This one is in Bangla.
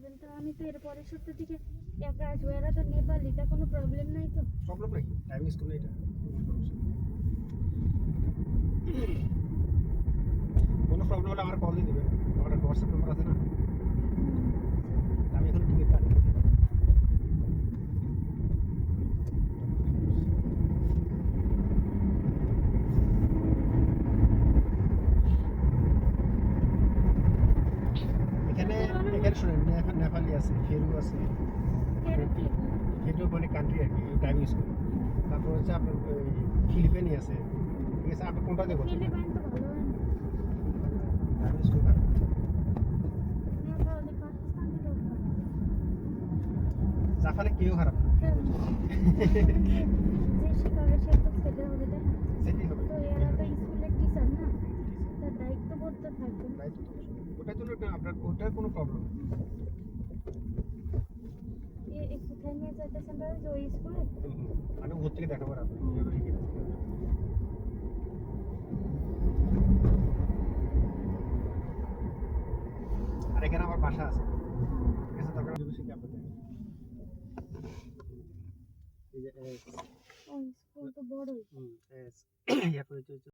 লেভেলটা আমি তো এর পরের সপ্তাহ থেকে একা আসবো, এরা তো নেপালিটা কোনো প্রবলেম নাই তো? প্রবলেম নাই, ড্রাইভিং স্কুল এটা কোনো প্রবলেম হলে আমার কল দিয়ে দেবেন, আমার হোয়াটসঅ্যাপ নাম্বার আছে না? আমি এখন টিকিট কাটি। এখানে এখানে শুনেন, নেপালি আছে, ফেরু আছে, এর কি ফেরু মানে কান্ট্রি আর কি, ড্রাইভিং স্কুল। তারপর হচ্ছে আপনার ফিলিপাইনি আছে, ঠিক আছে? আপনি কোনটা দেবো? ফিলিপাইন তো ভালো হয় না, ড্রাইভিং স্কুল খারাপ। নেপালি পাকিস্তানি লোক ভালো। জাপানে কেউ খারাপ না, যে শিকারে সে তো ছেলে হবে, তাই না? সেটাই হবে। তো এরা তো স্কুলের টিচার না, তার দায়িত্ববোধ তো থাকবে। দায়িত্ব তো অবশ্যই। ওটার জন্য আপনার ওটার কোনো প্রবলেম নেই। কোথায় নিয়ে যেতেছেন ভাই, যে ওই স্কুলে? মানে ওর থেকে দেখাবো আপনি কিভাবে লিখে দেবেন। আর এখানে আমার বাসা আছে, ঠিক আছে? দরকার হলে শিখে আপনাদের এই যে ওই স্কুল তো বড়ই। এরপরে